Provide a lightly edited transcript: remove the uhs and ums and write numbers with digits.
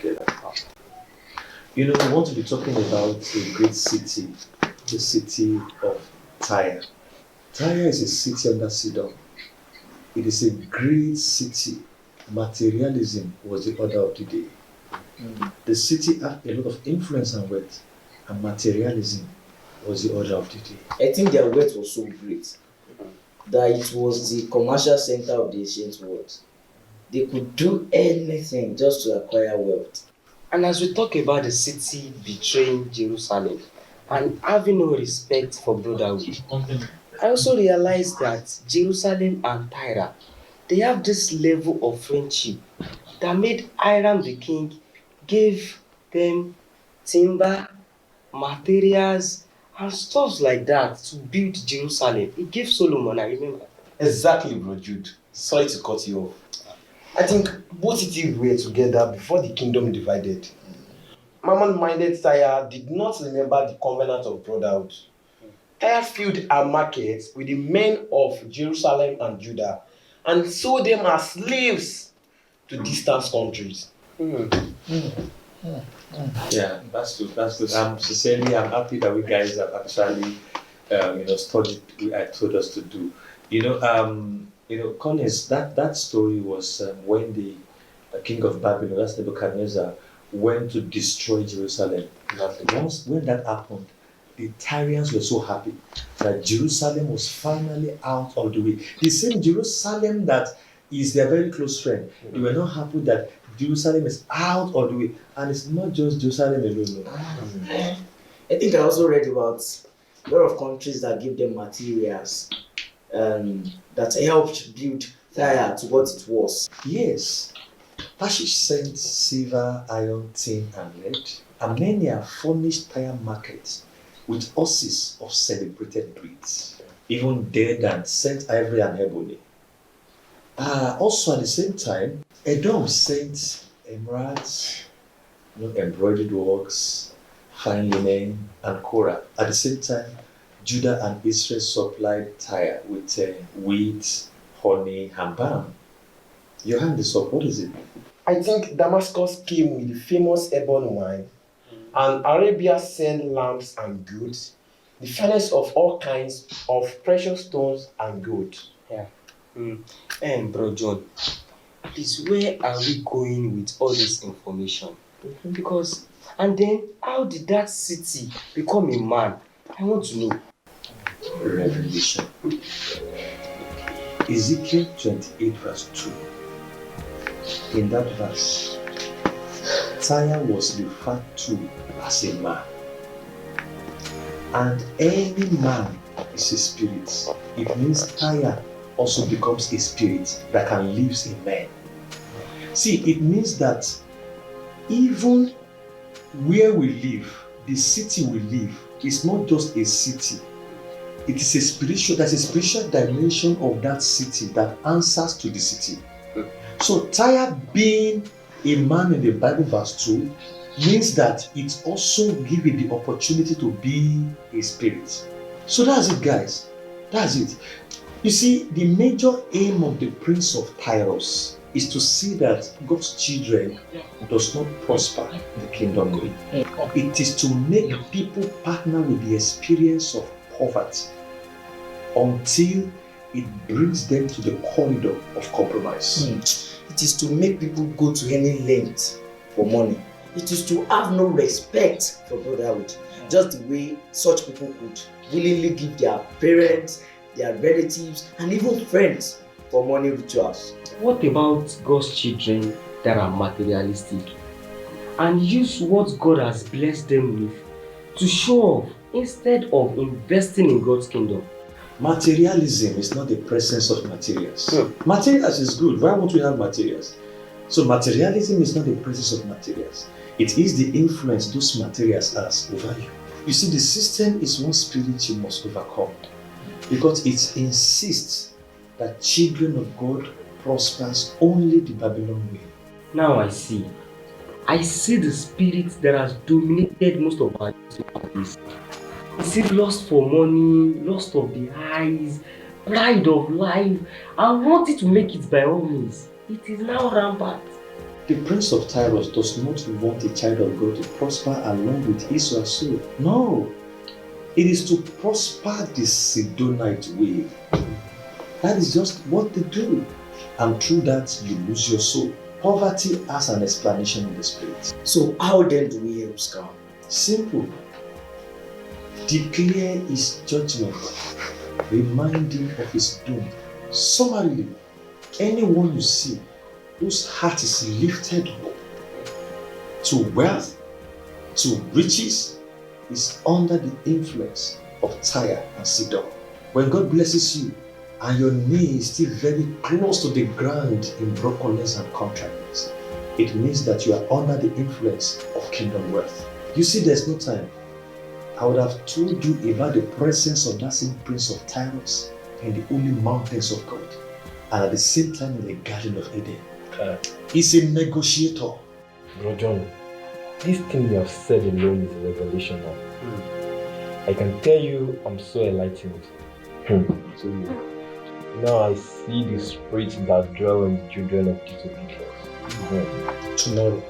together. You know, we want to be talking about a great city, the city of Tyre. Tyre is a city under Sidon. It is a great city. Materialism was the order of the day. The city had a lot of influence and wealth, and materialism was the order of the day. I think their wealth was so great that it was the commercial center of the ancient world. They could do anything just to acquire wealth. And as we talk about the city betraying Jerusalem and having no respect for brotherhood, I also realized that Jerusalem and Tyre, they have this level of friendship that made Hiram the king give them timber, materials, and stuff like that to build Jerusalem. He gave Solomon, I remember. Exactly, bro Jude. Sorry to cut you off. I think both cities were together before the kingdom divided. Mammon-minded Tyre did not remember the covenant of brotherhood. Tyre filled her markets with the men of Jerusalem and Judah and sold them as slaves to distant countries. Yeah, that's good. That's good. I'm happy that we guys have actually, studied what I told us to do. Collins, that story was when the king of Babylon, that's Nebuchadnezzar, went to destroy Jerusalem. When that happened, the Tyrians were so happy that Jerusalem was finally out of the way. The same Jerusalem that is their very close friend. They were not happy that Jerusalem is out of the way. And it's not just Jerusalem alone. I think I also read about a lot of countries that give them materials that helped build Tyre to what it was. Yes. Tarshish sent silver, iron, tin, and lead. Armenia furnished Tyre markets with horses of celebrated breeds. Even Dedan sent ivory and ebony. Also at the same time, Edom sent emeralds, embroidered works, fine linen, and Korah. At the same time, Judah and Israel supplied Tyre with wheat, honey, and balm. Your hand is up. What is it? I think Damascus came with the famous ebon wine, and Arabia sent lamps and goods, the finest of all kinds of precious stones and gold. Yeah. And bro John, please, where are we going with all this information? Because, and then how did that city become a man? I want to know. Revelation. Ezekiel 28 verse 2. In that verse, Tyre was referred to as a man. And any man is a spirit. It means Tyre also becomes a spirit that can live in men. See, it means that even where we live, the city we live, is not just a city. It is there's a spiritual dimension of that city that answers to the city. So Tyre being a man in the Bible verse 2 means that it also gives you the opportunity to be a spirit. So that's it, guys. That's it. You see, the major aim of the Prince of Tyrus is to see that God's children does not prosper in the kingdom. It is to make people partner with the experience of poverty until it brings them to the corridor of compromise. It is to make people go to any length for money. It is to have no respect for brotherhood, just the way such people could willingly give their parents, their relatives, and even friends for money rituals. What about God's children that are materialistic and use what God has blessed them with to show off instead of investing in God's kingdom? Materialism is not the presence of materials. Materials is good. Why won't we have materials? So materialism is not the presence of materials. It is the influence those materials has over you. You see, the system is one spirit you must overcome, because it insists that children of God prospers only the Babylon way. Now I see. I see the spirit that has dominated most of our days. Is it lust for money, lust of the eyes, pride of life, and wanting to make it by all means? It is now rampant. The Prince of Tyrus does not want a child of God to prosper along with his or her soul. No. It is to prosper the Sidonite way. That is just what they do. And through that, you lose your soul. Poverty has an explanation in the spirit. So how then do we help scam? Simple. Declare his judgment. Remind him of his doom. Summarily, anyone you see whose heart is lifted up to wealth, to riches, is under the influence of Tyre and Sidon. When God blesses you and your knee is still very close to the ground in brokenness and contriteness, it means that you are under the influence of kingdom wealth. You see, there's no time. I would have told you about the presence of that same Prince of Tyrus in the holy mountains of God, and at the same time in the Garden of Eden. He's a negotiator. Bro John, this thing you have said alone is a revelation now. I can tell you I'm so enlightened. So now I see the spirits that dwell in the children of disobedience. Tomorrow,